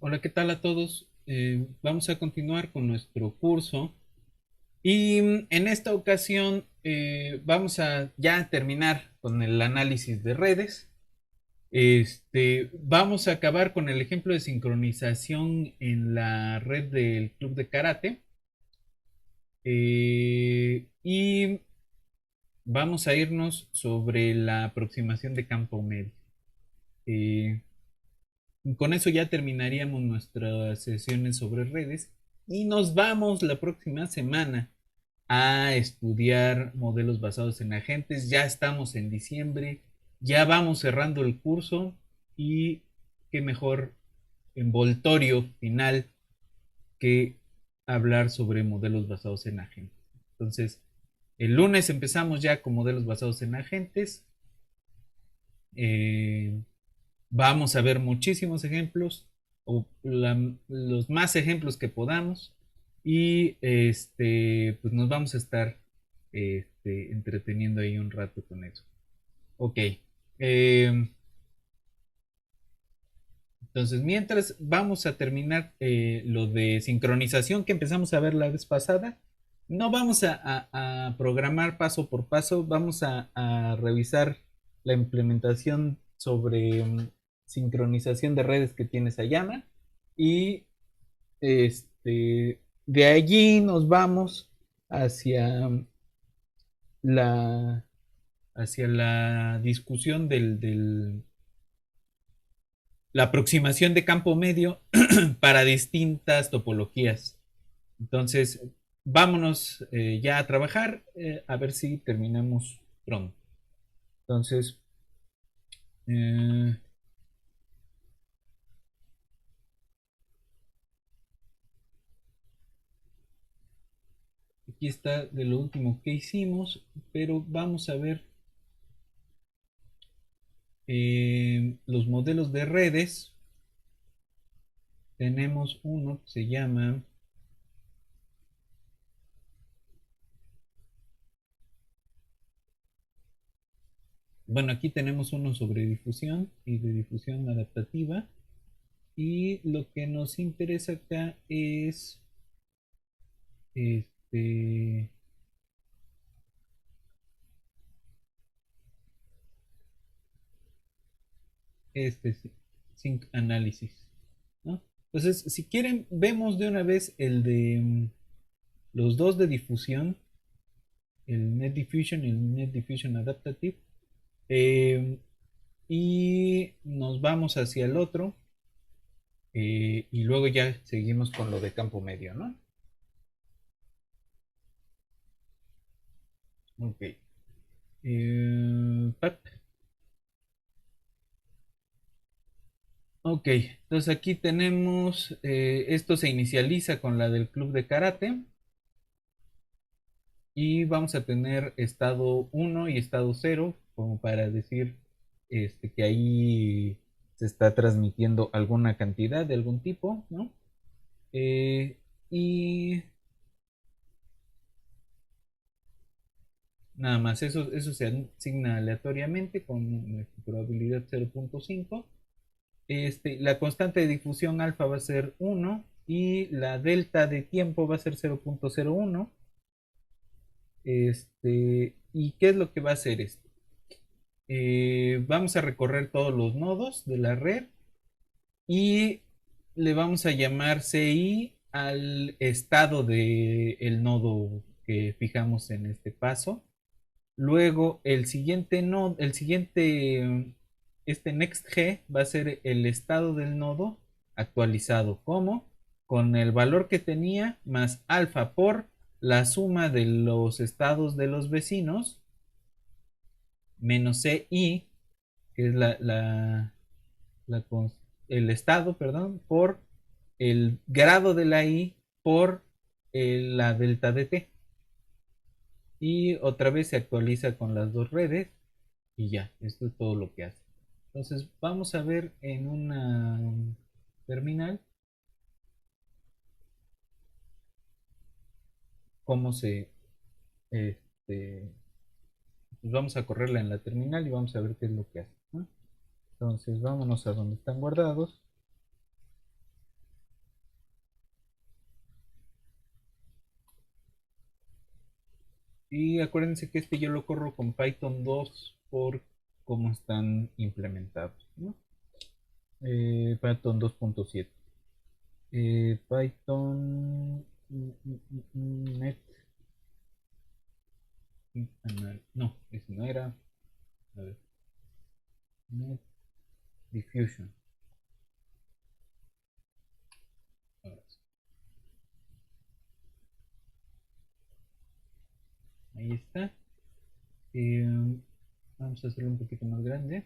Hola, ¿qué tal a todos? Vamos a continuar con nuestro curso y en esta ocasión vamos a ya terminar con el análisis de redes. Vamos a acabar con el ejemplo de sincronización en la red del club de karate y vamos a irnos sobre la aproximación de campo medio. Eh, Con eso ya terminaríamos nuestras sesiones sobre redes y nos vamos la próxima semana a estudiar modelos basados en agentes. Ya estamos en diciembre, ya vamos cerrando el curso y qué mejor envoltorio final que hablar sobre modelos basados en agentes. Entonces, el lunes empezamos ya con modelos basados en agentes. Eh, Vamos a ver muchísimos ejemplos o los más ejemplos que podamos y pues nos vamos a estar entreteniendo ahí un rato con eso. Ok. Entonces, mientras vamos a terminar lo de sincronización que empezamos a ver la vez pasada, no vamos a programar paso por paso, vamos a revisar la implementación sobre sincronización de redes que tiene Sayama y de allí nos vamos hacia la, hacia la discusión la aproximación de campo medio para distintas topologías. Entonces, vámonos ya a trabajar, a ver si terminamos pronto. Entonces, eh, aquí está de lo último que hicimos, pero vamos a ver los modelos de redes. Tenemos uno que se llama, bueno, aquí tenemos uno sobre difusión y de difusión adaptativa. Y lo que nos interesa acá es este, este sync análisis, ¿no? Entonces, si quieren, vemos de una vez el de los dos de difusión, el Net Diffusion y el Net Diffusion Adaptative, eh, y nos vamos hacia el otro, y luego ya seguimos con lo de campo medio, ¿no? Ok. Pap. Ok, entonces aquí tenemos, esto se inicializa con la del club de karate y vamos a tener estado uno y estado cero como para decir que ahí se está transmitiendo alguna cantidad de algún tipo, ¿no? Eh, y nada más, eso se asigna aleatoriamente con probabilidad 0.5. La constante de difusión alfa va a ser 1 y la delta de tiempo va a ser 0.01. ¿Y qué es lo que va a hacer esto? Vamos a recorrer todos los nodos de la red y le vamos a llamar CI al estado del nodo que fijamos en este paso. Luego el siguiente nodo, este next G va a ser el estado del nodo actualizado. ¿Cómo? Con el valor que tenía más alfa por la suma de los estados de los vecinos menos CI, que es la el estado, perdón, por el grado de la I por la delta de T. Y otra vez se actualiza con las dos redes y ya, esto es todo lo que hace. Entonces vamos a ver en una terminal cómo este, pues vamos a correrla en la terminal y vamos a ver qué es lo que hace, ¿no? Entonces vámonos a donde están guardados Y acuérdense que yo lo corro con Python 2 por cómo están implementados, ¿no? Python 2.7. Python net. No, ese no era. A ver, net diffusion. Ahora sí. Ahí está. Eh, Vamos a hacerlo un poquito más grande.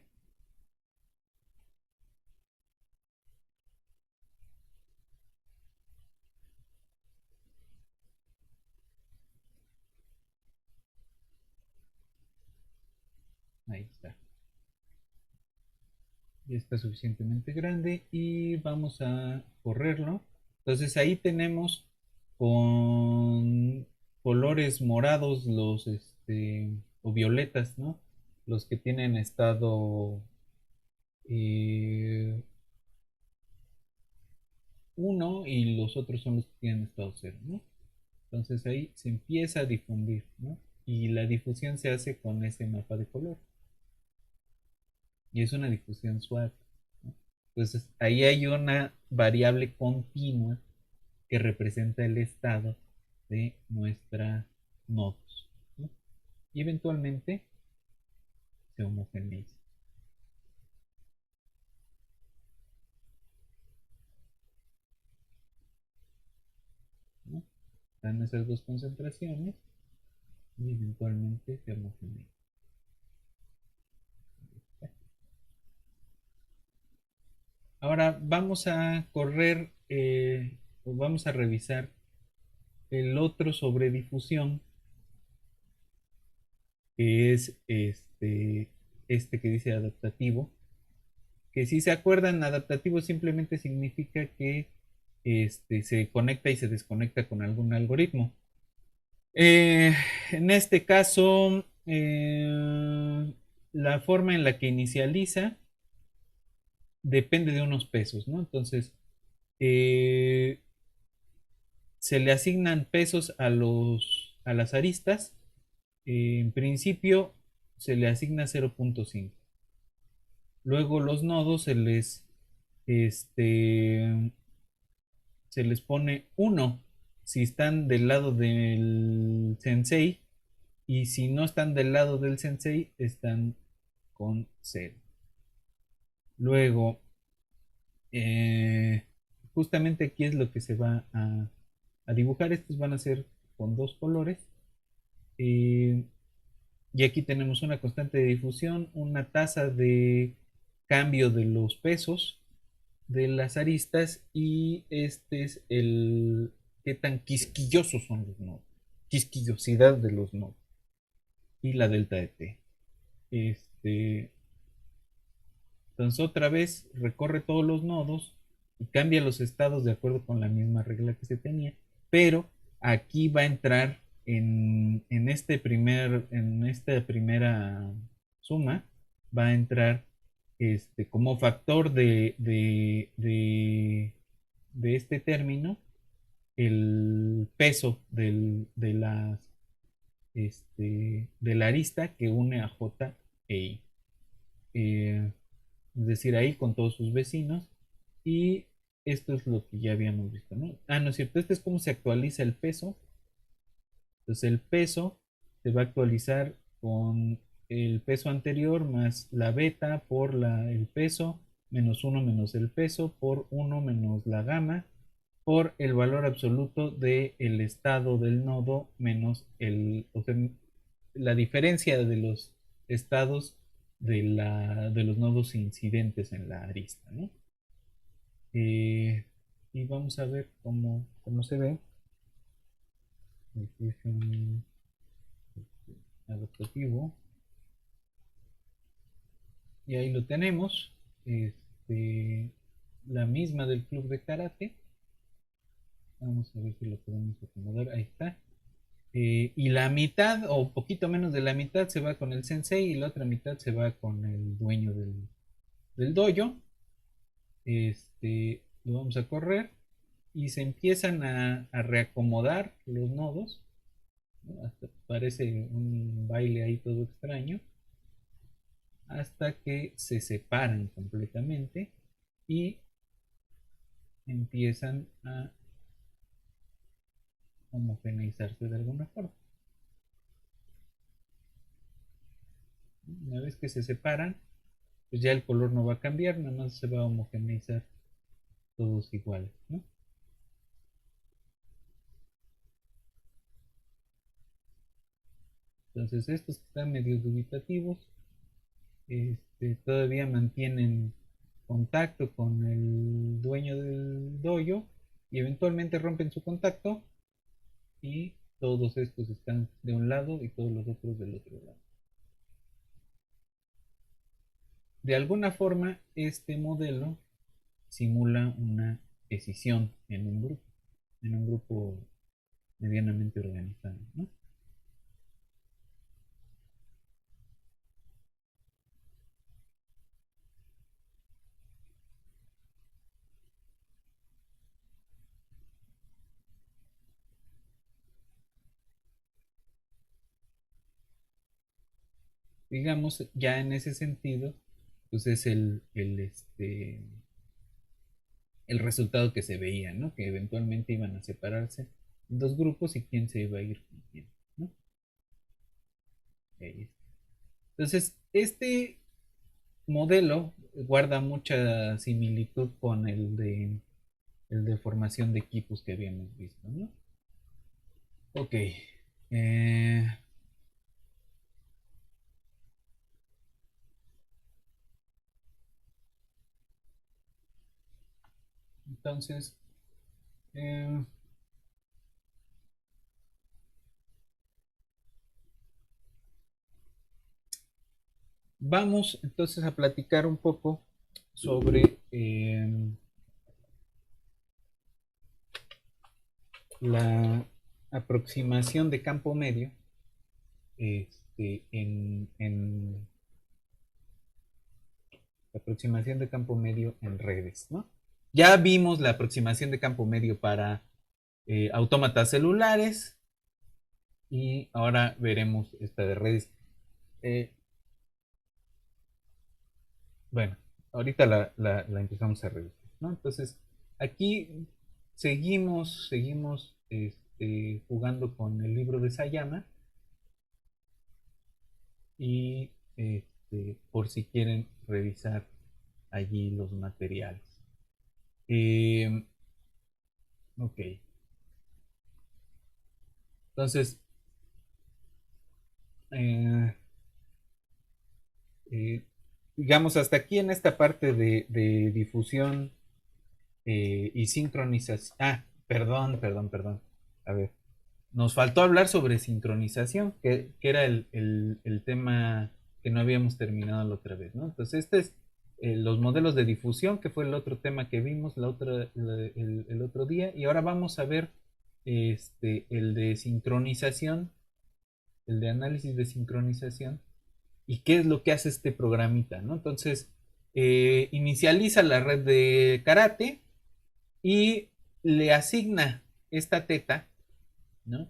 Ahí está. Ya está suficientemente grande y vamos a correrlo. Entonces ahí tenemos con colores morados o violetas, ¿no? Los que tienen estado eh, 1 y los otros son los que tienen estado 0, ¿no? Entonces ahí se empieza a difundir, ¿no? Y la difusión se hace con ese mapa de color. Y es una difusión suave, ¿no? Entonces ahí hay una variable continua que representa el estado de nuestra nodos, ¿no? Y eventualmente se homogeneiza, ¿no? Dan esas dos concentraciones y eventualmente se homogeneiza. Ahora vamos a correr, o vamos a revisar el otro sobre difusión, que es este que dice adaptativo, que si se acuerdan, adaptativo simplemente significa que se conecta y se desconecta con algún algoritmo. En este caso, la forma en la que inicializa depende de unos pesos, ¿no? Entonces, eh, se le asignan pesos a las aristas. En principio, se le asigna 0.5. Luego los nodos este, se les pone 1 si están del lado del sensei, y si no están del lado del sensei están con 0. Luego, eh, justamente aquí es lo que se va a dibujar. Estos van a ser con dos colores. eh, y aquí tenemos una constante de difusión, una tasa de cambio de los pesos de las aristas, y este es el qué tan quisquillosos son los nodos, quisquillosidad de los nodos, y la delta de t. Entonces otra vez recorre todos los nodos y cambia los estados de acuerdo con la misma regla que se tenía, pero aquí va a entrar en esta primera suma, va a entrar como factor de este término el peso de la arista que une a J e I. Eh, es decir, ahí con todos sus vecinos. Y esto es lo que ya habíamos visto, ¿no? Ah, no es cierto, este es cómo se actualiza el peso. Entonces el peso se va a actualizar con el peso anterior más la beta por el peso, menos 1 menos el peso, por 1 menos la gamma, por el valor absoluto del estado del nodo menos o sea, la diferencia de los estados de los nodos incidentes en la arista, ¿no? Eh, y vamos a ver cómo se ve. Diffusion adaptativo. Y ahí lo tenemos. La misma del club de karate. Vamos a ver si lo podemos acomodar. Ahí está. Y la mitad o poquito menos de la mitad se va con el sensei y la otra mitad se va con el dueño del dojo. Lo vamos a correr y se empiezan a reacomodar los nodos. ¿no? Hasta parece un baile ahí todo extraño, hasta que se separan completamente y empiezan a homogeneizarse de alguna forma. Una vez que se separan, pues ya el color no va a cambiar, nada más se va a homogeneizar todos iguales, ¿no? Entonces estos que están medio dubitativos, todavía mantienen contacto con el dueño del dojo y eventualmente rompen su contacto y todos estos están de un lado y todos los otros del otro lado. De alguna forma, este modelo simula una escisión en un grupo medianamente organizado, ¿no? Digamos, ya en ese sentido, pues es el resultado que se veía, ¿no? Que eventualmente iban a separarse en dos grupos y quién se iba a ir con quién, ¿no? Entonces, este modelo guarda mucha similitud con el de formación de equipos que habíamos visto, ¿no? Ok. Entonces, eh, vamos entonces a platicar un poco sobre la aproximación de campo medio en la aproximación de campo medio en redes, ¿no? Ya vimos la aproximación de campo medio para autómatas celulares y ahora veremos esta de redes. Eh, bueno, ahorita la empezamos a revisar, ¿no? Entonces, aquí seguimos jugando con el libro de Sayama y por si quieren revisar allí los materiales. Eh, ok, entonces, eh, eh, digamos, hasta aquí en esta parte de difusión y sincronización. Ah, perdón. A ver, nos faltó hablar sobre sincronización, que era el tema que no habíamos terminado la otra vez, ¿no? Entonces, este es los modelos de difusión, que fue el otro tema que vimos el otro día, y ahora vamos a ver el de sincronización, el de análisis de sincronización, y qué es lo que hace este programita, ¿no? Entonces, inicializa la red de karate y le asigna esta teta, ¿no?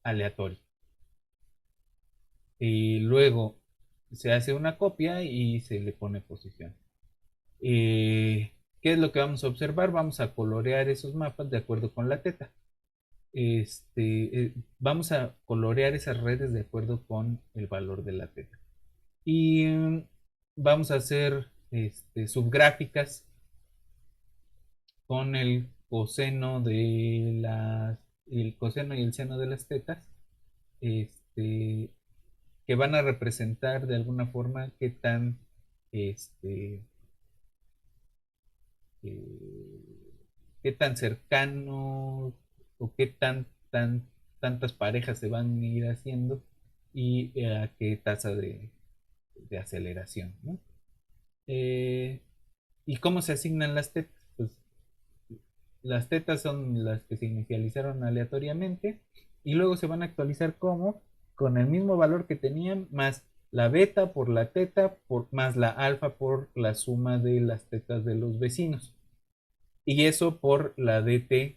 Aleatorio. Y luego se hace una copia y se le pone posición. ¿Qué es lo que vamos a observar? Vamos a colorear esos mapas de acuerdo con la teta. Vamos a colorear esas redes de acuerdo con el valor de la teta. Y vamos a hacer subgráficas con el coseno y el seno de las tetas, este, que van a representar de alguna forma este, qué tan cercano o tantas parejas se van a ir haciendo y a qué tasa de aceleración, ¿no? Eh, ¿Y cómo se asignan las tetas? Pues las tetas son las que se inicializaron aleatoriamente y luego se van a actualizar como con el mismo valor que tenían más la beta por la teta más la alfa por la suma de las tetas de los vecinos y eso por la dt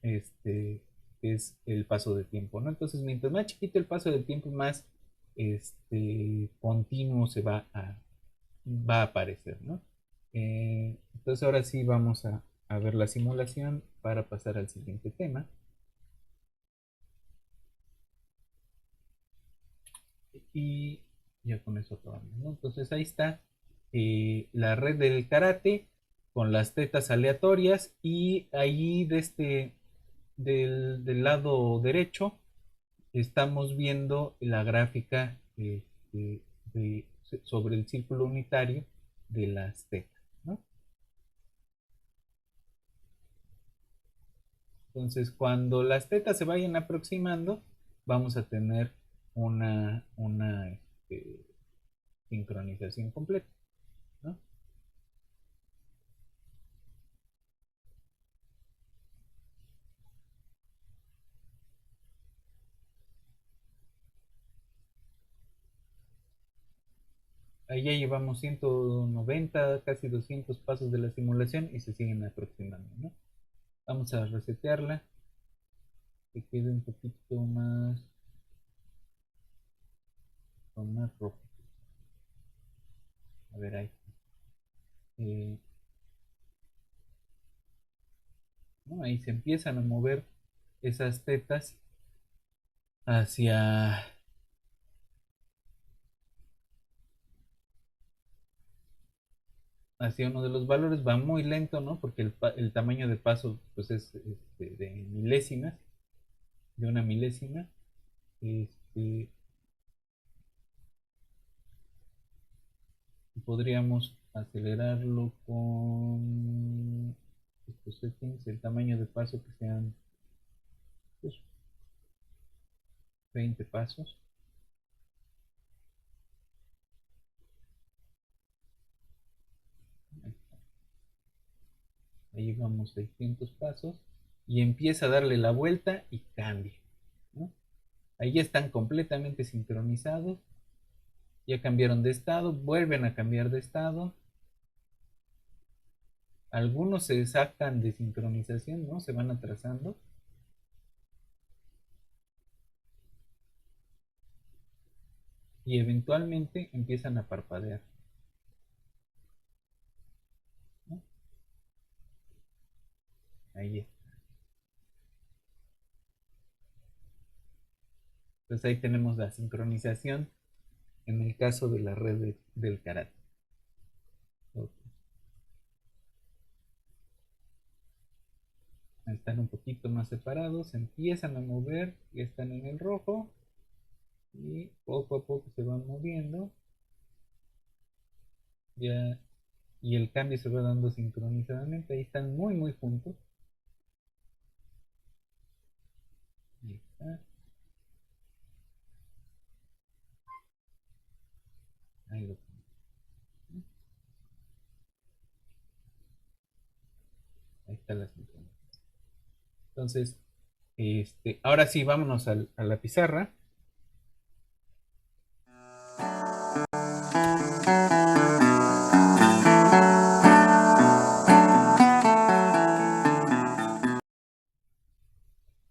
este, que es el paso de tiempo, ¿no? Entonces, mientras más chiquito el paso de tiempo, más continuo va a aparecer, ¿no? Entonces, ahora sí vamos a ver la simulación para pasar al siguiente tema. Y ya con eso acabamos, ¿no? Entonces, ahí está la red del karate con las tetas aleatorias y ahí del lado derecho estamos viendo la gráfica de- sobre el círculo unitario de las tetas, ¿no? Entonces, cuando las tetas se vayan aproximando, vamos a tener una sincronización completa, ¿no? Ahí ya llevamos 190, casi 200 pasos de la simulación y se siguen aproximando, ¿no? Vamos a resetearla, que quede un poquito más, con más rojo. A ver ahí. Eh, ¿No? Ahí se empiezan a mover esas tetas hacia, hacia uno de los valores. Va muy lento, ¿no? Porque el tamaño de paso pues es de milésimas, de una milésima. Este, Podríamos acelerarlo con estos settings, el tamaño de paso que sean pues, 20 pasos. Ahí vamos 600 pasos y empieza a darle la vuelta y cambia, ¿no? Ahí ya están completamente sincronizados, ya cambiaron de estado, vuelven a cambiar de estado. Algunos se sacan de sincronización, ¿no? Se van atrasando y eventualmente empiezan a parpadear, ¿no? Ahí está. Entonces ahí tenemos la sincronización en el caso de la red del karate. Ok. Están un poquito más separados, se empiezan a mover, ya están en el rojo y poco a poco se van moviendo. Ya, y el cambio se va dando sincronizadamente. Ahí están muy, muy juntos. Ahí está. Ahí lo tengo. Ahí está la sincronización. Entonces, ahora sí, vámonos a la pizarra.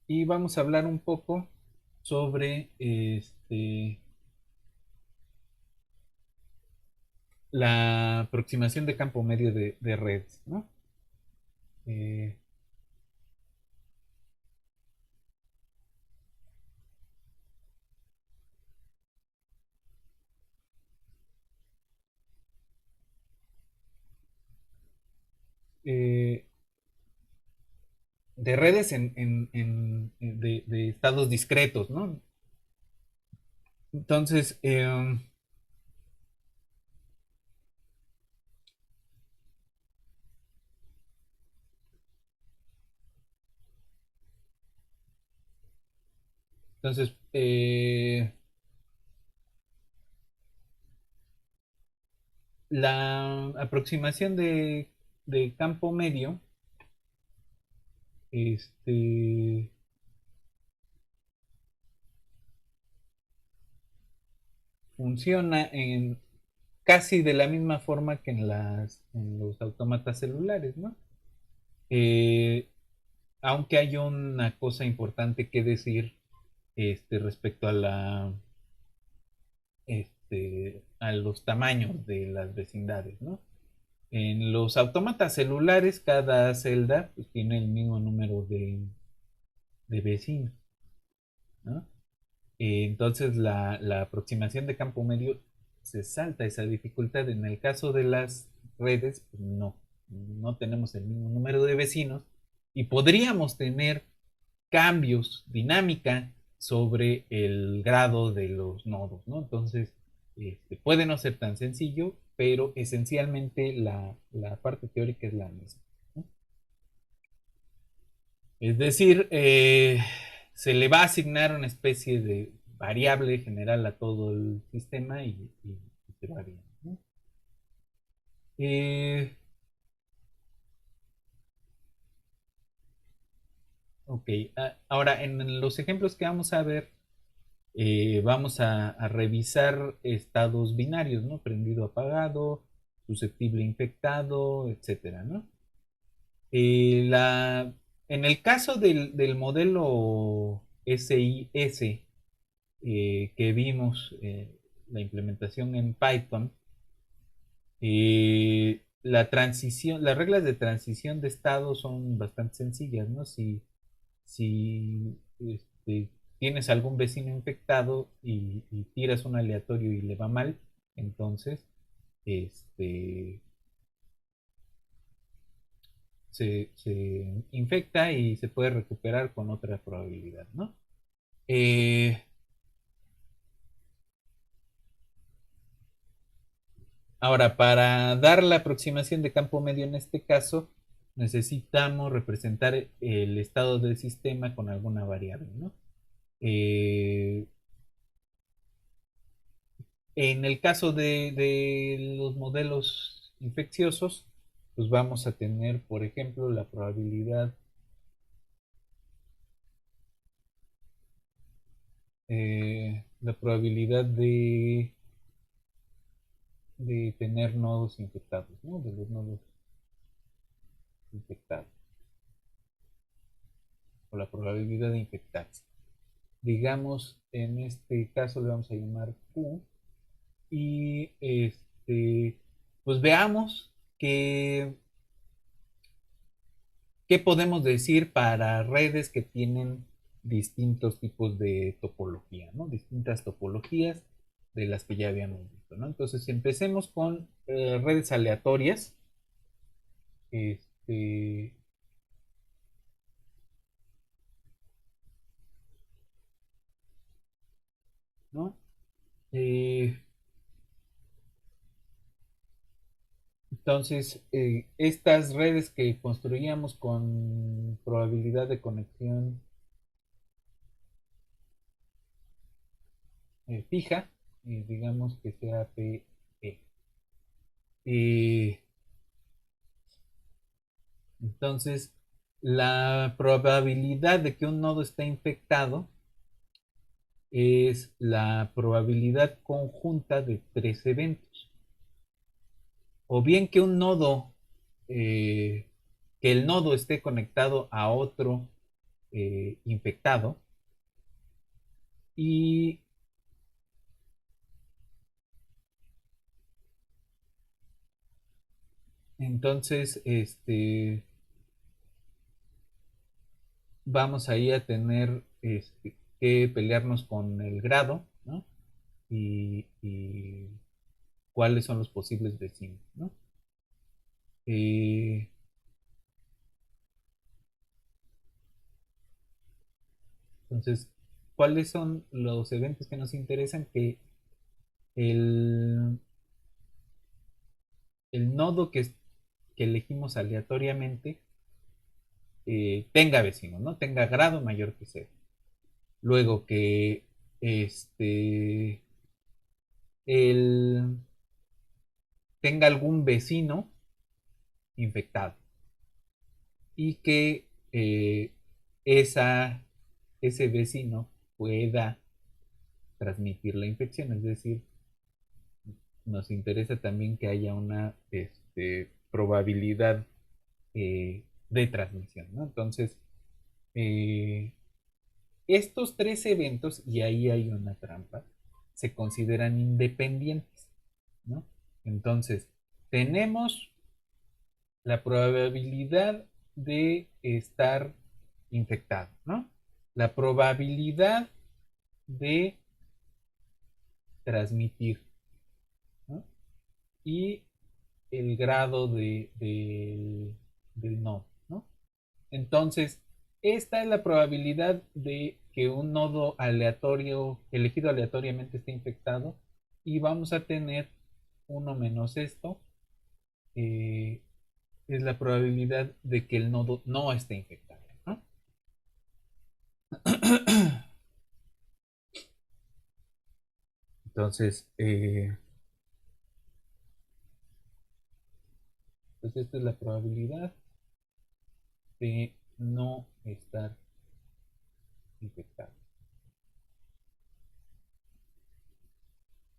Y vamos a hablar un poco sobre la aproximación de campo medio de redes, ¿no? Eh, eh, de redes de estados discretos, ¿no? Entonces, entonces la aproximación de campo medio, este, funciona en casi de la misma forma que en los autómatas celulares, ¿no? Eh, aunque hay una cosa importante que decir respecto a a los tamaños de las vecindades, ¿no? En los autómatas celulares, cada celda pues, tiene el mismo número de vecinos, ¿no? Entonces la aproximación de campo medio se salta esa dificultad. En el caso de las redes, pues no tenemos el mismo número de vecinos y podríamos tener cambios, dinámica sobre el grado de los nodos, ¿no? Entonces, puede no ser tan sencillo, pero esencialmente la parte teórica es la misma, ¿no? Es decir, se le va a asignar una especie de variable general a todo el sistema y se va bien, ¿no? Eh, ok, ahora en los ejemplos que vamos a ver, vamos a revisar estados binarios, ¿no? Prendido, apagado, susceptible, infectado, etcétera, ¿no? Eh, la, en el caso del modelo SIS que vimos, la implementación en Python, las reglas de transición de estado son bastante sencillas, ¿no? Si tienes algún vecino infectado y tiras un aleatorio y le va mal, entonces este, se infecta y se puede recuperar con otra probabilidad, ¿no? Eh, Ahora, para dar la aproximación de campo medio en este caso, necesitamos representar el estado del sistema con alguna variable, ¿no? Eh, en el caso de los modelos infecciosos, pues vamos a tener, por ejemplo, la probabilidad de tener nodos infectados, ¿no? De los nodos infectados, o la probabilidad de infectarse. Digamos, en este caso le vamos a llamar Q, y pues veamos qué podemos decir para redes que tienen distintos tipos de topología, ¿no? Distintas topologías de las que ya habíamos visto, ¿no? Entonces empecemos con redes aleatorias. Este, ¿no? Eh, entonces, estas redes que construíamos con probabilidad de conexión fija, digamos que sea PE. Eh, entonces, la probabilidad de que un nodo esté infectado es la probabilidad conjunta de tres eventos. O bien que un nodo, que el nodo esté conectado a otro infectado, y entonces vamos ahí a tener que pelearnos con el grado, ¿no? Y cuáles son los posibles vecinos, ¿no? Eh, entonces, ¿cuáles son los eventos que nos interesan? Que el, el nodo que elegimos aleatoriamente tenga vecinos, ¿no? Tenga grado mayor que cero. Luego que este, el, tenga algún vecino infectado y que esa, ese vecino pueda transmitir la infección, es decir, nos interesa también que haya una probabilidad de transmisión, ¿no? Entonces, estos tres eventos, y ahí hay una trampa, se consideran independientes, ¿no? Entonces, tenemos la probabilidad de estar infectado, ¿no? La probabilidad de transmitir, ¿no? Y el grado del nodo, ¿no? Entonces, esta es la probabilidad de que un nodo aleatorio, elegido aleatoriamente, esté infectado, y vamos a tener uno menos esto, eh, es la probabilidad de que el nodo no esté infectado, ¿no? Entonces, pues esta es la probabilidad de no estar infectado.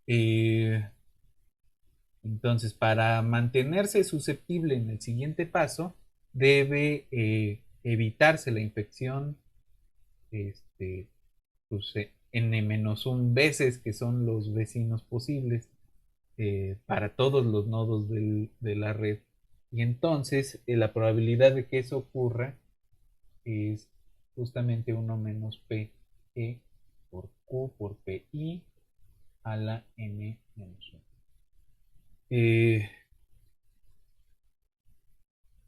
Eh, entonces, para mantenerse susceptible en el siguiente paso, debe evitarse la infección, este, pues, n-1 veces, que son los vecinos posibles, para todos los nodos de la red. Y entonces, la probabilidad de que eso ocurra es justamente 1 menos P E por Q por PI a la n-1. Eh,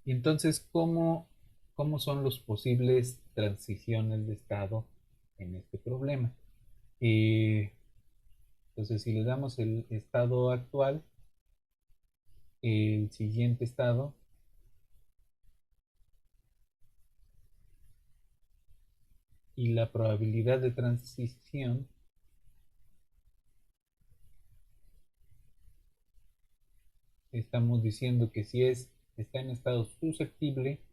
y entonces, ¿cómo son los posibles transiciones de estado en este problema? Eh, entonces, si le damos el estado actual, el siguiente estado y la probabilidad de transición, estamos diciendo que si está en estado susceptible,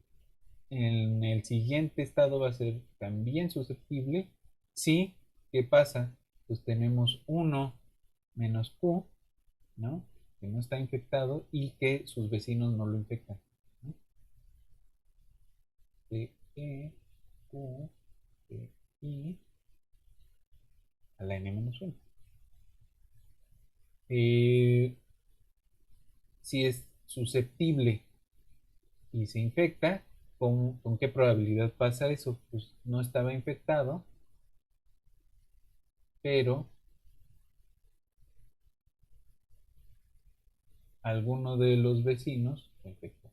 en el siguiente estado va a ser también susceptible. Sí, ¿qué pasa? Pues tenemos 1 menos Q, ¿no? Que no está infectado y que sus vecinos no lo infectan, ¿no? P, E, Q, P, I a la n-1. Eh, si es susceptible y se infecta, ¿con qué probabilidad pasa eso? Pues no estaba infectado, pero alguno de los vecinos se infectó.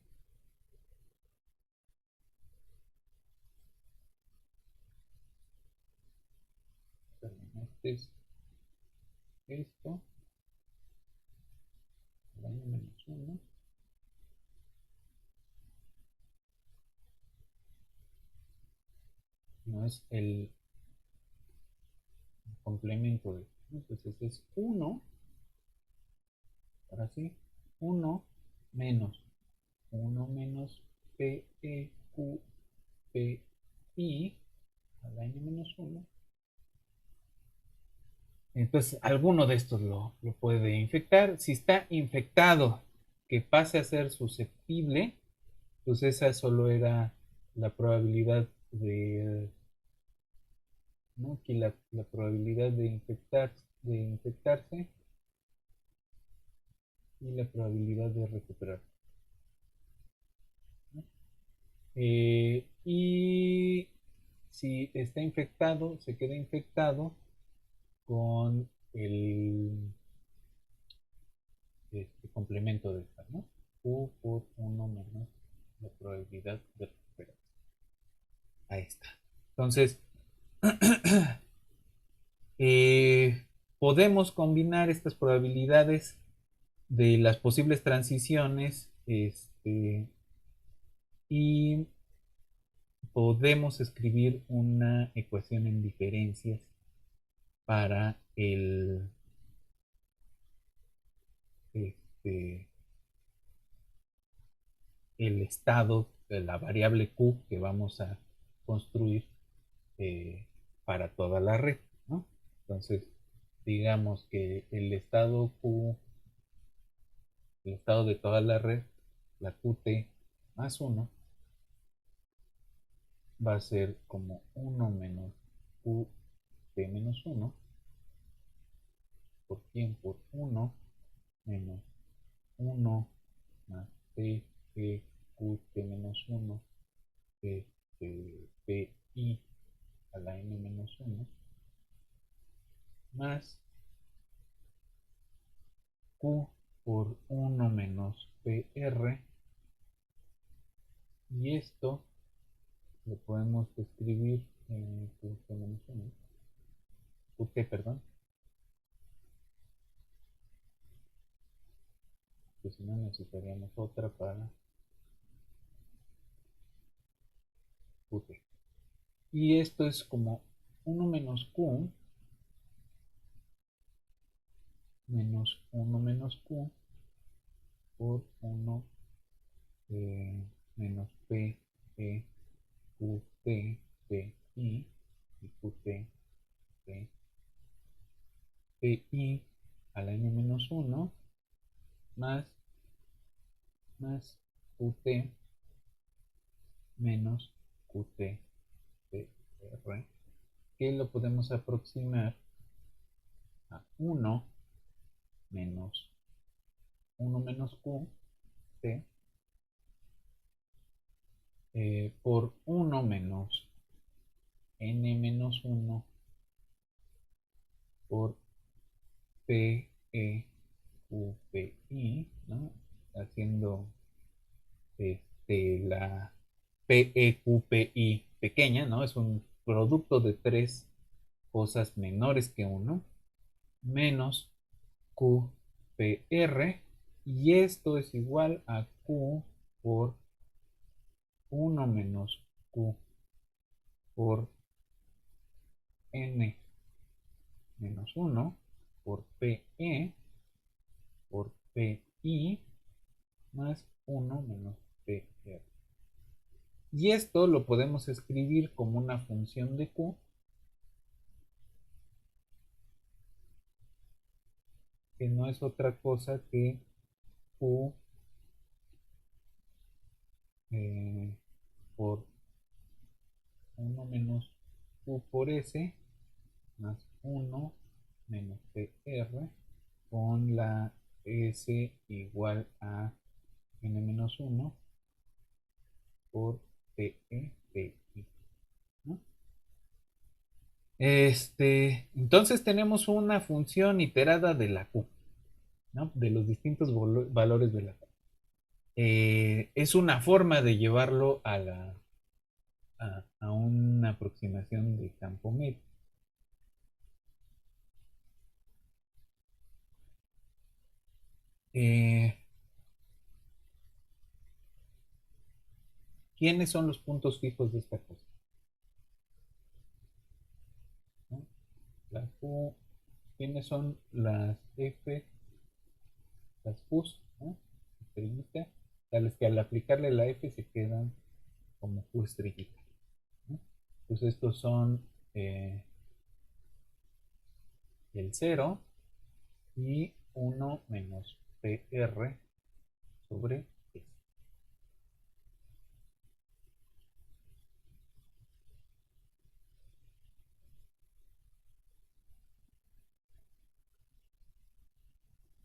Este es esto, n-1, no es el complemento de esto. Entonces es 1, ahora sí, 1 menos 1 menos P, E, Q, P, I a la n-1. Entonces, alguno de estos lo puede infectar. Si está infectado, que pase a ser susceptible, pues esa solo era la probabilidad ¿no? Aquí la probabilidad de infectarse y la probabilidad de recuperar, ¿no? Y si está infectado, se queda infectado con el complemento de esta, ¿no? Q por 1 menos la probabilidad de recuperar. Ahí está. Entonces, eh, podemos combinar estas probabilidades de las posibles transiciones, y podemos escribir una ecuación en diferencias para este, el estado de la variable Q que vamos a construir, eh, para toda la red, ¿no? Entonces, digamos que el estado de toda la red, la Qt más 1, va a ser como 1 menos Qt menos 1 por 100 por 1 menos 1 más P, P, Qt menos 1 Pi a la n menos 1 más Q por 1 menos PR, y esto lo podemos escribir en Qt menos 1, Qt, perdón, que si no necesitaríamos otra para Qt. Y esto es como 1 menos Q menos 1 menos Q por 1 menos P, E, Qt, Pi y Qt, P, Pi a la n menos 1 más Qt menos Qt PR, que lo podemos aproximar a 1 menos Qt por 1 menos n menos 1 por PEQPI, ¿no? Haciendo la PEQPI pequeña, ¿no? Es un producto de tres cosas menores que 1, menos QPR, y esto es igual a Q por 1 menos Q por N menos 1 por PE por PI más 1 menos PR. Y esto lo podemos escribir como una función de Q, que no es otra cosa que Q por 1 menos Q por S más 1 menos PR con la S igual a n menos 1 por PE, PI, ¿no? Entonces tenemos una función iterada de la Q, ¿no? De los distintos valores de la Q. Es una forma de llevarlo a una aproximación de campo medio. ¿Quiénes son los puntos fijos de esta cosa? ¿No? La Q, ¿quiénes son las F, las Qs, ¿no? Estrellita, tales que al aplicarle la F se quedan como Q estrellita, ¿no? Pues estos son el 0 y 1 menos PR sobre S,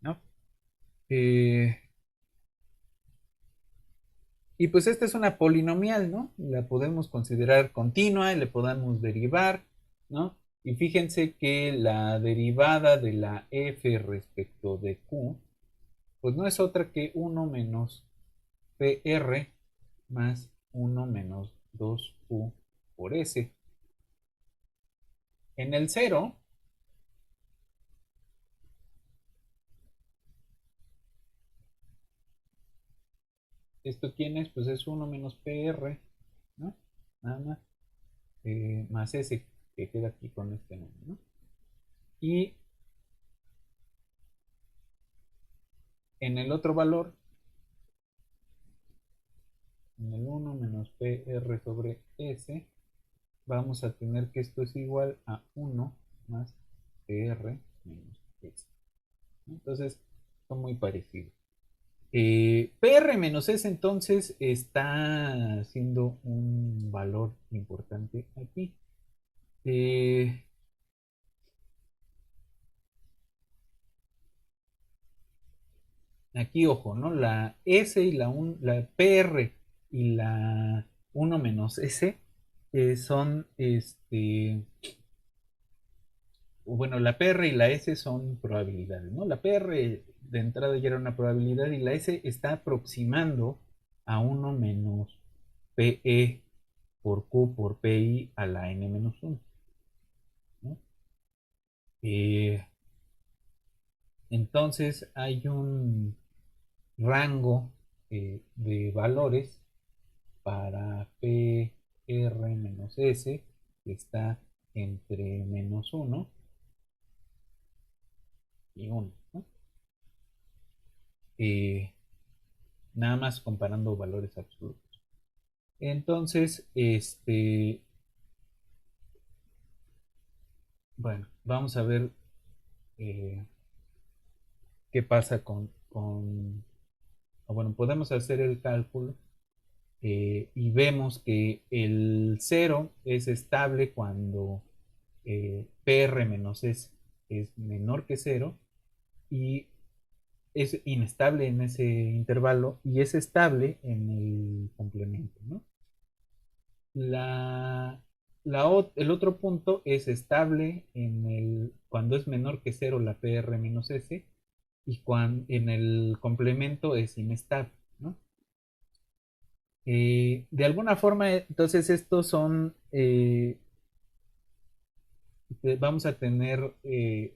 ¿no? Eh, y pues esta es una polinomial, ¿no? La podemos considerar continua y le podemos derivar, ¿no? Y fíjense que la derivada de la f respecto de q, pues no es otra que 1 menos PR más 1 menos 2q por s. En el 0, ¿esto quién es? Pues es 1 menos PR, ¿no? Nada más. Más s que queda aquí con este nombre, ¿no? Y en el otro valor, en el 1 menos PR sobre S, vamos a tener que esto es igual a 1 más PR menos S. Entonces, son muy parecidos. PR menos S entonces está siendo un valor importante aquí. Eh, Aquí, ojo, ¿no? La S y la PR y la uno menos S son, bueno, la PR y la S son probabilidades, ¿no? La PR de entrada ya era una probabilidad y la S está aproximando a uno menos PE por Q por PI a la N menos 1, ¿no? Eh, entonces hay un rango de valores para PR menos S, que está entre menos uno y uno, ¿no? Eh, Nada más comparando valores absolutos. Entonces, bueno, vamos a ver eh, qué pasa bueno, podemos hacer el cálculo y vemos que el cero es estable cuando PR menos es menor que cero y es inestable en ese intervalo y es estable en el complemento, ¿no? La, el otro punto es estable cuando es menor que cero la PR menos S y cuando en el complemento es inestable, ¿no? De alguna forma, entonces estos son, vamos a tener eh,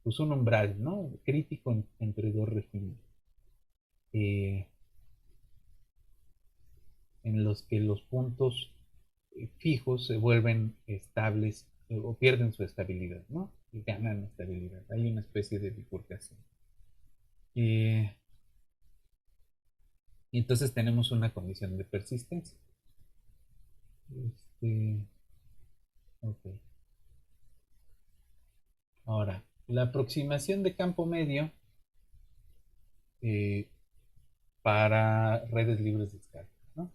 pues un umbral, ¿no? Crítico entre dos regímenes, eh, en los que los puntos fijos se vuelven estables o pierden su estabilidad, ¿no? Y ganan estabilidad. Hay una especie de bifurcación. Eh, y entonces tenemos una condición de persistencia. Este, ok. Ahora, la aproximación de campo medio eh, para redes libres de escala, ¿no?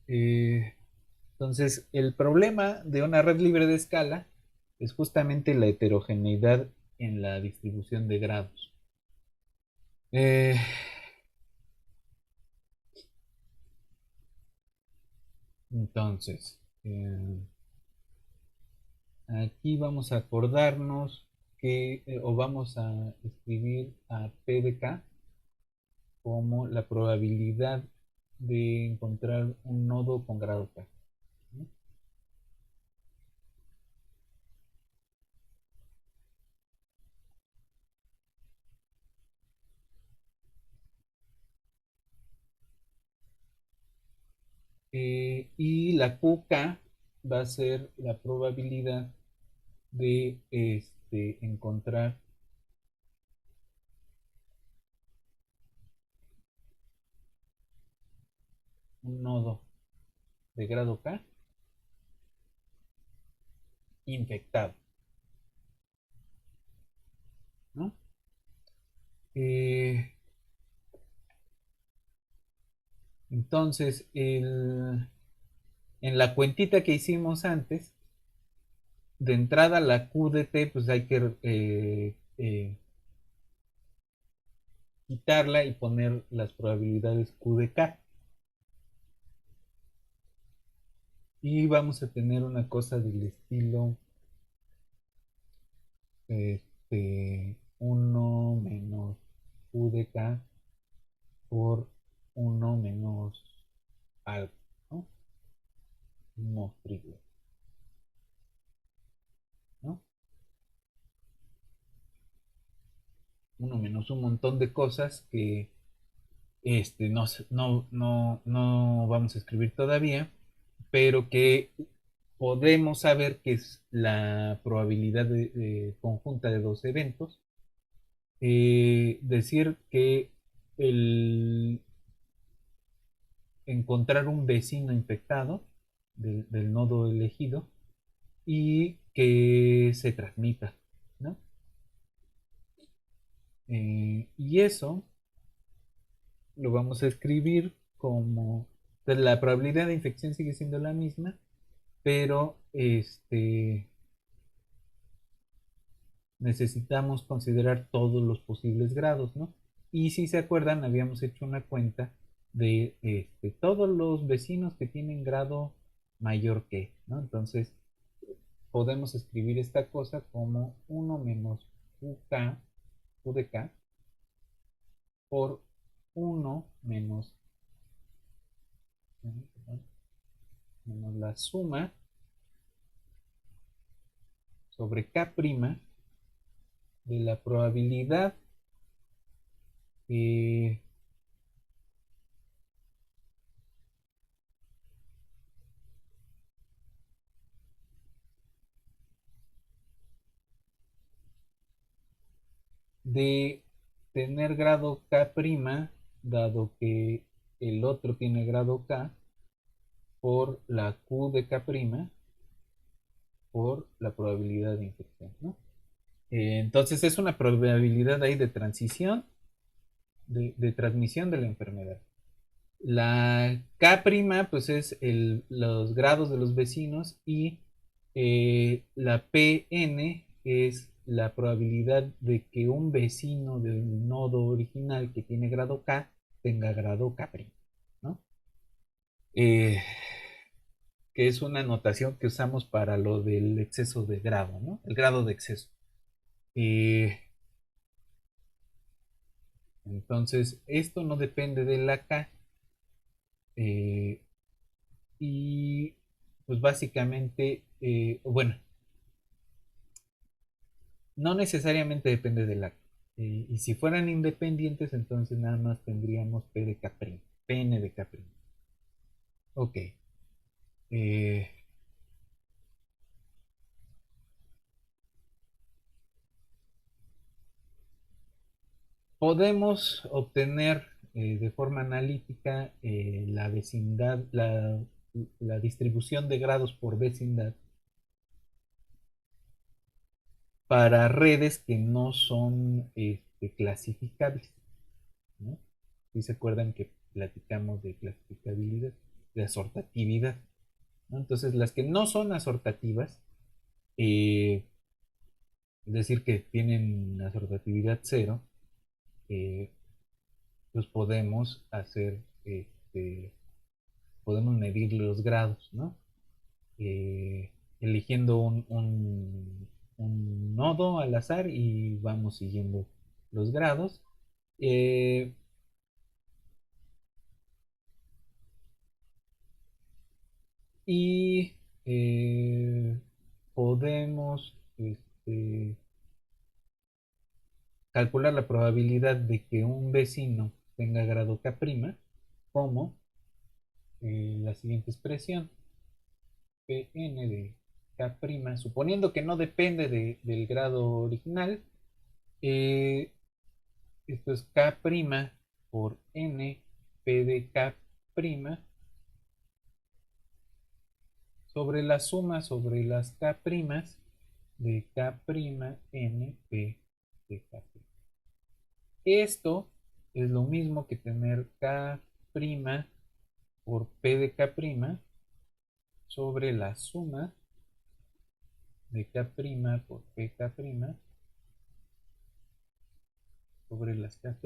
Eh, entonces, el problema de una red libre de escala es justamente la heterogeneidad en la distribución de grados. Eh, entonces, aquí vamos a acordarnos o vamos a escribir a P de K como la probabilidad de encontrar un nodo con grado K, ¿no? Y la QK va a ser la probabilidad de encontrar un nodo de grado K infectado, ¿no? Eh, entonces, en la cuentita que hicimos antes, de entrada la QDT, pues hay que quitarla y poner las probabilidades Q de K. Y vamos a tener una cosa del estilo 1 menos Q de K por uno menos algo, ¿no? Un monstruo, ¿no? Uno menos un montón de cosas que no vamos a escribir todavía, pero que podemos saber que es la probabilidad conjunta de dos eventos. Decir que el encontrar un vecino infectado del nodo elegido y que se transmita, ¿no? Y eso lo vamos a escribir como, pues, la probabilidad de infección sigue siendo la misma, pero necesitamos considerar todos los posibles grados, ¿no? Y si se acuerdan, habíamos hecho una cuenta de todos los vecinos que tienen grado mayor que, ¿no? Entonces, podemos escribir esta cosa como uno menos UK, U de K, por uno menos la suma sobre K' de la probabilidad eh, de tener grado K', dado que el otro tiene grado K, por la Q de K', por la probabilidad de infección, ¿no? Entonces es una probabilidad ahí de transición, de transmisión de la enfermedad. La K', pues es los grados de los vecinos y la Pn es la probabilidad de que un vecino del nodo original que tiene grado K tenga grado K', ¿no? Eh, que es una notación que usamos para lo del exceso de grado, ¿no? El grado de exceso. Eh, entonces, esto no depende de la K. eh, y pues básicamente, bueno, no necesariamente depende de la K. Y si fueran independientes, entonces nada más tendríamos P de K', Pn de K'. Ok. Eh, podemos obtener de forma analítica la vecindad, la distribución de grados por vecindad para redes que no son clasificables, ¿no? Si se acuerdan que platicamos de clasificabilidad, de asortatividad, ¿no? Entonces, las que no son asortativas, eh, es decir, que tienen asortatividad cero, eh, pues podemos hacer, podemos medir los grados, ¿no? Eligiendo un nodo al azar y vamos siguiendo los grados. Eh, y podemos calcular la probabilidad de que un vecino tenga grado K' como la siguiente expresión: Pn de K', suponiendo que no depende del grado original, eh, esto es K' por N P de K' sobre la suma sobre las K' de K' N P de K'. Esto es lo mismo que tener K' por P de K' sobre la suma de K' por PK' sobre las K'.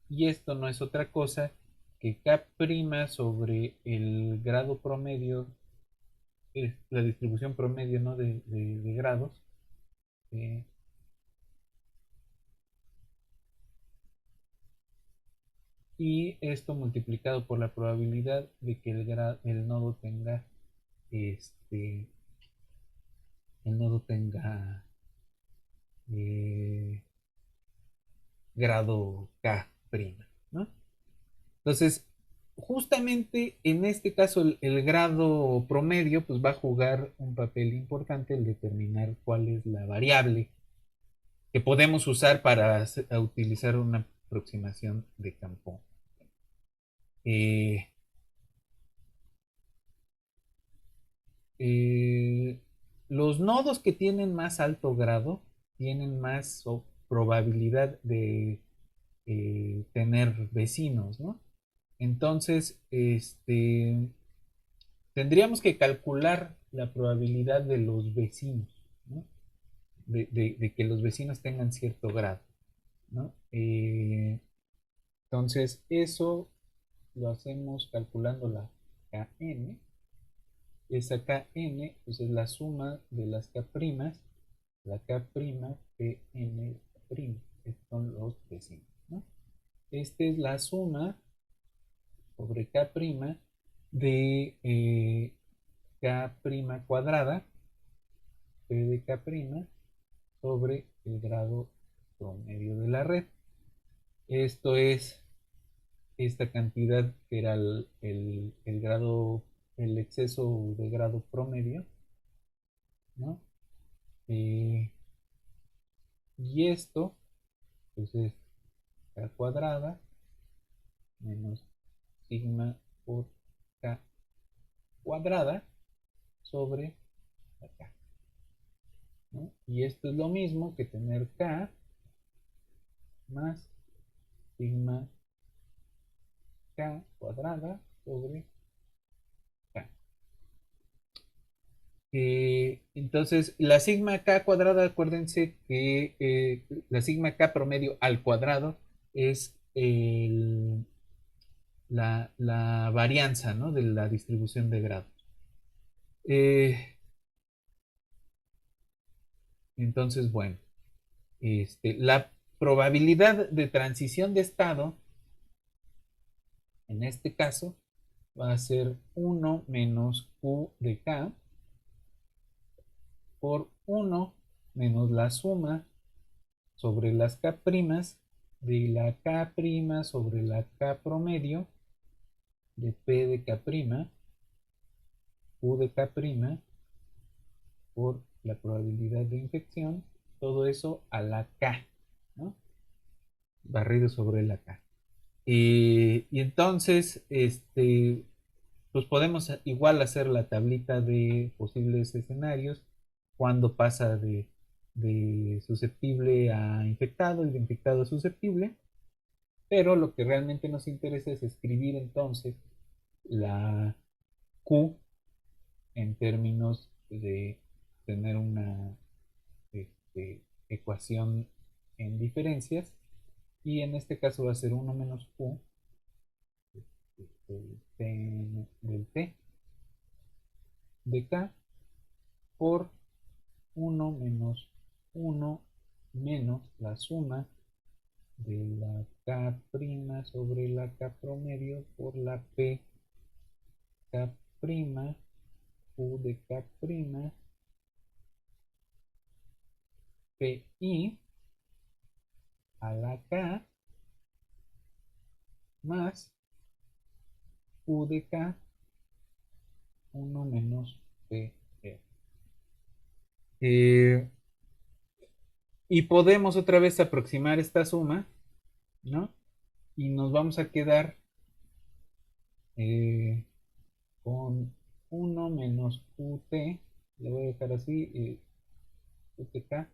Y esto no es otra cosa que K' sobre el grado promedio, es la distribución promedio, ¿no? de grados. eh, y esto multiplicado por la probabilidad de que el nodo tenga este el nodo tenga eh, grado K', ¿no? Entonces, justamente en este caso el grado promedio pues va a jugar un papel importante el determinar cuál es la variable que podemos usar para utilizar una aproximación de campo. Eh, eh, los nodos que tienen más alto grado tienen más probabilidad de tener vecinos, ¿no? Entonces, tendríamos que calcular la probabilidad de los vecinos, ¿no? De que los vecinos tengan cierto grado, ¿no? Entonces, eso lo hacemos calculando la Kn. Esa Kn pues es la suma de las K', la K', Pn', estos son los vecinos, ¿no? Esta es la suma sobre K' de K' cuadrada, P de K' sobre el grado promedio de la red. Esto es esta cantidad que era el grado, el exceso de grado promedio, ¿no? Eh, y esto, pues es K cuadrada menos sigma por K cuadrada sobre la K, ¿no? Y esto es lo mismo que tener K más sigma K cuadrada sobre K. Entonces, la sigma K cuadrada, acuérdense que la sigma K promedio al cuadrado es la varianza, ¿no? De la distribución de grados. Eh, entonces, bueno, la probabilidad de transición de estado, en este caso, va a ser 1 menos Q de K por 1 menos la suma sobre las K' de la K' sobre la K promedio de P de K', Q de K' por la probabilidad de infección, todo eso a la K, ¿no? Barrido sobre la K. Y entonces, pues podemos igual hacer la tablita de posibles escenarios cuando pasa de susceptible a infectado y de infectado a susceptible, pero lo que realmente nos interesa es escribir entonces la Q en términos de tener una ecuación en diferencias, y en este caso va a ser 1 menos Q del T de K por 1 menos 1 menos la suma de la K' sobre la K promedio por la P K', Q de K', PI a la K más Q de K 1 menos PR. Y podemos otra vez aproximar esta suma, ¿no? Y nos vamos a quedar con 1 menos QT, le voy a dejar así, QTK,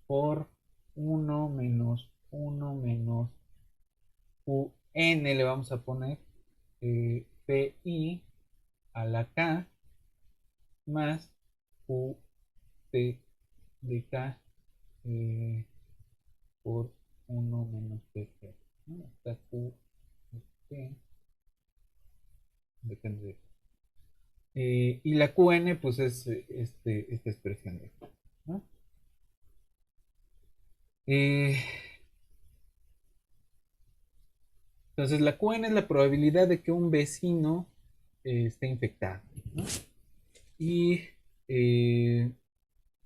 por 1 menos QN, le vamos a poner PI a la K más QT de K por 1 menos PT, ¿no? Esta QT depende de y la QN pues es esta expresión de esto, ¿no? Eh, entonces la QN es la probabilidad de que un vecino esté infectado, ¿no? Y eh,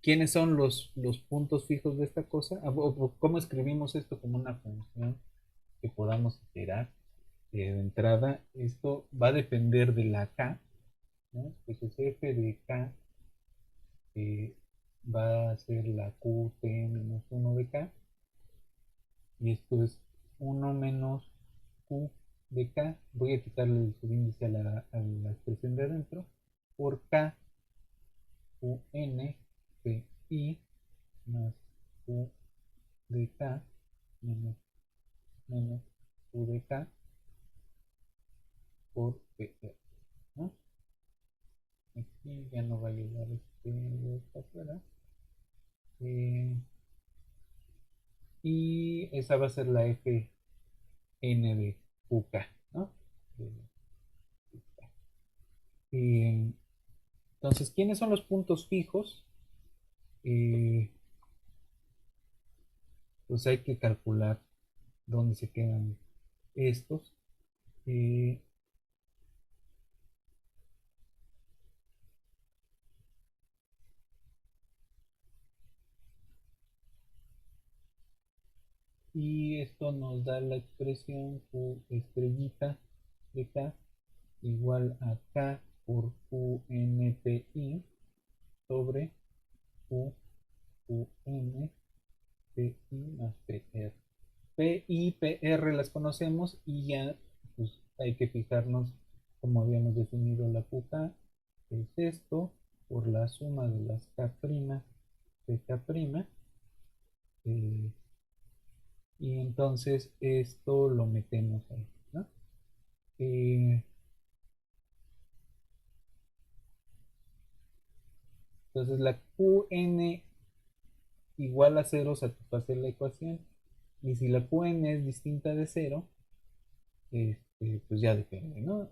¿quiénes son los puntos fijos de esta cosa? O ¿cómo escribimos esto como una función que podamos iterar? De entrada, esto va a depender de la K, ¿no? Pues es f de K va a ser la QT menos 1 de K, y esto es 1 menos Q de K. Voy a quitarle el subíndice a la expresión de adentro, por K UN PI más U de K menos U de K por PR, ¿no? Aquí ya no va a llegar de esta afuera. Y esa va a ser la Fn de UK, ¿no? Entonces, ¿quiénes son los puntos fijos? Pues hay que calcular dónde se quedan estos. Y esto nos da la expresión Q estrellita de K igual a K por QNPI sobre QNPI más PR. P y PR las conocemos y ya pues, hay que fijarnos como habíamos definido la QK, que es esto, por la suma de las K' de K', y entonces esto lo metemos ahí, ¿no? Entonces la Qn igual a 0 satisface la ecuación, y si la Qn es distinta de 0, pues ya depende, ¿no?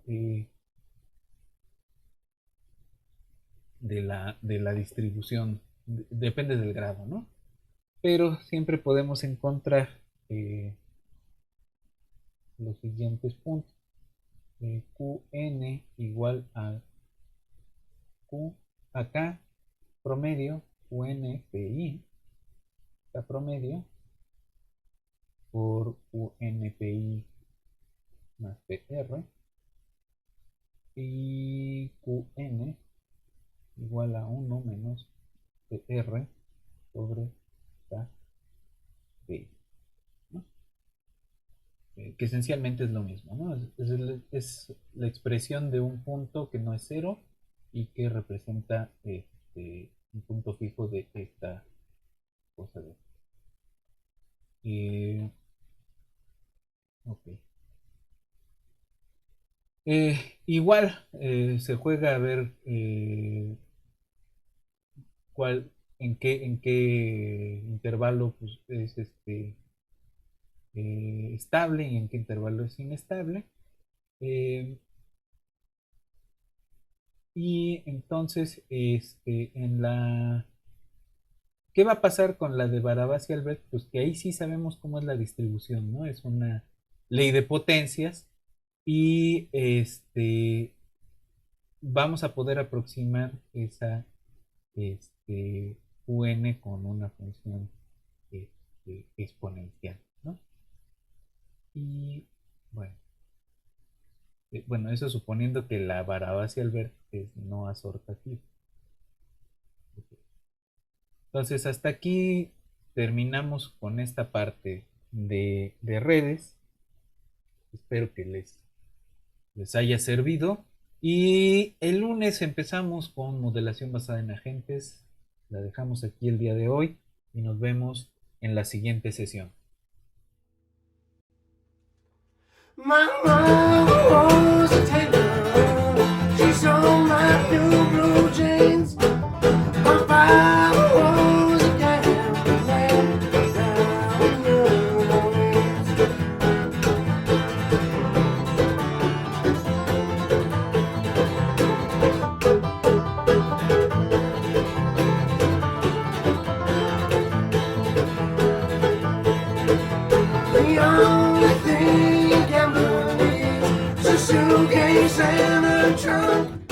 De la distribución, depende del grado, ¿no? Pero siempre podemos encontrar los siguientes puntos. Qn igual a Q acá promedio QNPI, K promedio por QNPI más PR, y Qn igual a 1 menos PR sobre KPI, ¿no? Que esencialmente es lo mismo, ¿no? Es la expresión de un punto que no es cero y que representa un punto fijo de esta cosa de ok. Igual se juega a ver en qué intervalo pues, es estable y en qué intervalo es inestable. Y entonces, ¿qué va a pasar con la de Barabás y Albert? Pues que ahí sí sabemos cómo es la distribución, ¿no? Es una ley de potencias y vamos a poder aproximar esa UN con una función exponencial, ¿no? Y bueno, eso suponiendo que la Barabás y Albert es no asortativa. Entonces, hasta aquí terminamos con esta parte de redes. Espero que les haya servido. Y el lunes empezamos con modelación basada en agentes. La dejamos aquí el día de hoy y nos vemos en la siguiente sesión. My mama was a tailor. She sewed my new blue jeans. My father was a gambler down in New Orleans. The only thing a gambler needs is a suitcase and a trunk.